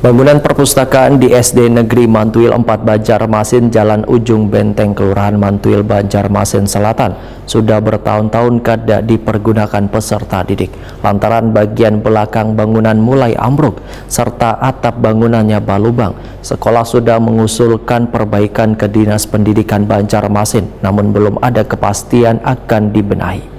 Bangunan perpustakaan di SD Negeri Mantuil 4 Banjarmasin, Jalan Ujung Benteng, Kelurahan Mantuil, Banjarmasin Selatan, sudah bertahun-tahun kada dipergunakan peserta didik, lantaran bagian belakang bangunan mulai ambruk, serta atap bangunannya balubang. Sekolah sudah mengusulkan perbaikan ke Dinas Pendidikan Banjarmasin, namun belum ada kepastian akan dibenahi.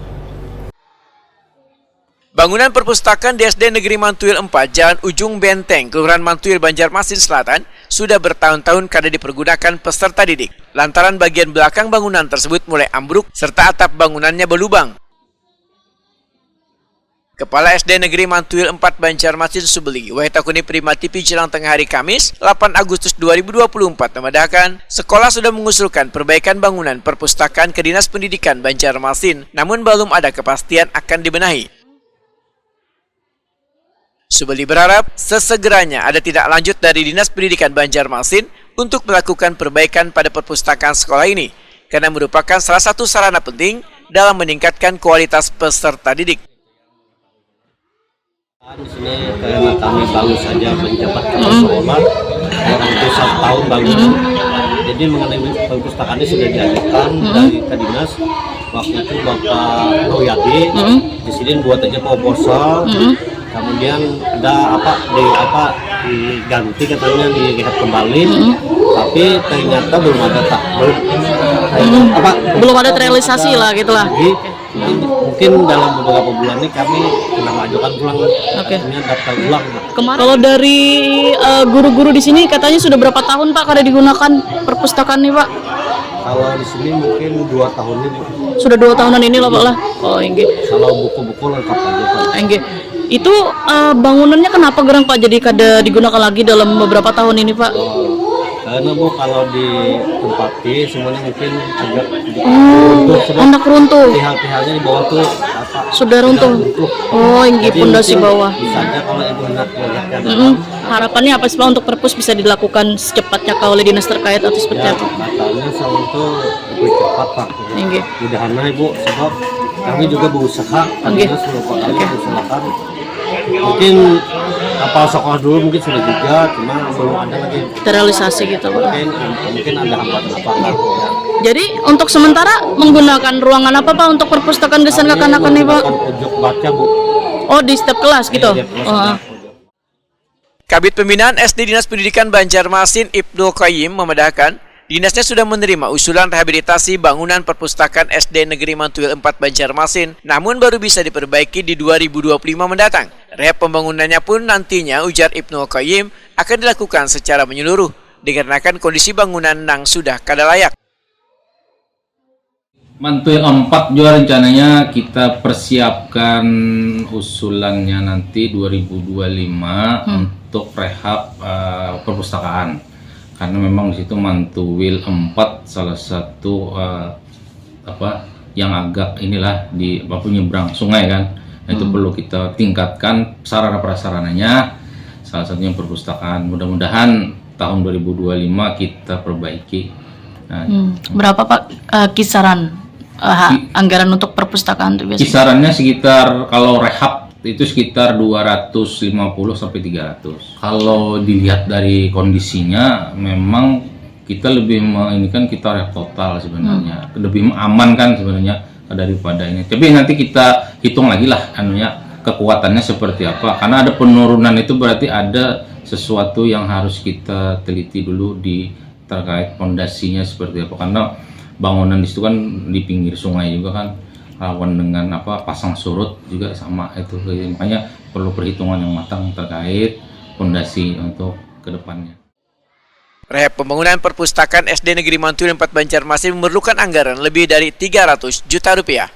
Bangunan perpustakaan di SD Negeri Mantuil 4, Jalan Ujung Benteng, Kelurahan Mantuil, Banjarmasin Selatan, sudah bertahun-tahun kada dipergunakan peserta didik, lantaran bagian belakang bangunan tersebut mulai ambruk, serta atap bangunannya berlubang. Kepala SD Negeri Mantuil 4 Banjarmasin Subeli, Wahitakuni Prima TV jelang tengah hari Kamis, 8 Agustus 2024 memedahkan, sekolah sudah mengusulkan perbaikan bangunan perpustakaan ke Dinas Pendidikan Banjarmasin, namun belum ada kepastian akan dibenahi. Subeli berharap sesegeranya ada tindak lanjut dari Dinas Pendidikan Banjarmasin untuk melakukan perbaikan pada perpustakaan sekolah ini, karena merupakan salah satu sarana penting dalam meningkatkan kualitas peserta didik. Di sini karena kami baru saja menjabat kepala sekolah, hampir 1 tahun baru. Jadi mengenai perpustakaan ini sudah diajukan dari ke dinas. Waktu itu Bapak Royadi di sini buat aja proposal. Kemudian ada diganti katanya, dilihat kembali, tapi ternyata belum ada terrealisasi lah gitulah. Mungkin dalam beberapa bulan ini kami sedang mengajukan ulang, daftar ulang. Kalau dari guru-guru di sini katanya sudah berapa tahun Pak kada digunakan perpustakaan nih Pak? Kalau di sini mungkin 2 tahun ini. Sudah 2 tahunan ini lah Pak lah. Oh enggak. Kalau buku-buku lengkap aja Pak. Enggak. Itu bangunannya kenapa gerang Pak jadi kada digunakan lagi dalam beberapa tahun ini Pak? Karena Bu, kalau ditempati semuanya mungkin agak runtuh. Pihak-pihaknya di bawah tuh sudah runtuh. Oh, ini pondasi bawah. Bisa aja kalau Ibu hendak melihatkan. Harapannya apa sih Pak untuk perpus bisa dilakukan secepatnya oleh dinas terkait atau seperti apa? Katanya saya untuk lebih cepat Pak. Mudah-mudahan Ibu, sebab kami juga berusaha. Dinas usahakan. Mungkin kapal sekolah dulu mungkin sudah juga, cuma belum ada lagi terrealisasi gitu Pak. Mungkin ada hambatan apa. Jadi untuk sementara menggunakan ruangan apa Pak untuk perpustakaan kesan kekanakan nih Pak? Pojok baca Bu. Oh, di setiap kelas gitu. Kabid Pembinaan SD Dinas Pendidikan Banjarmasin Ibnu Qayyim memedahkan, dinasnya sudah menerima usulan rehabilitasi bangunan perpustakaan SD Negeri Mantuil 4 Banjarmasin, namun baru bisa diperbaiki di 2025 mendatang. Rehab pembangunannya pun nantinya, ujar Ibnu Qayyim, akan dilakukan secara menyeluruh, dikarenakan kondisi bangunan yang sudah kada layak. Mantuil 4 juga rencananya kita persiapkan usulannya nanti 2025 untuk rehab perpustakaan. Karena memang di situ Mantuil 4 salah satu yang agak di nyebrang sungai kan. Itu perlu kita tingkatkan sarana prasarananya, salah satunya perpustakaan. Mudah-mudahan tahun 2025 kita perbaiki. Berapa Pak kisaran anggaran untuk perpustakaan itu biasanya? Kisarannya sekitar, kalau rehab itu sekitar 250 sampai 300. Kalau dilihat dari kondisinya, memang kita lebih kita rehab total sebenarnya, lebih aman kan sebenarnya daripada ini. Tapi nanti kita hitung lagi lah kekuatannya seperti apa, karena ada penurunan itu berarti ada sesuatu yang harus kita teliti dulu terkait fondasinya seperti apa, karena bangunan di situ kan di pinggir sungai juga kan, rawan dengan pasang surut juga sama itu, makanya perlu perhitungan yang matang terkait fondasi untuk kedepannya. Rehab pembangunan perpustakaan SD Negeri Mantuil 4 Banjarmasin memerlukan anggaran lebih dari 300 juta rupiah.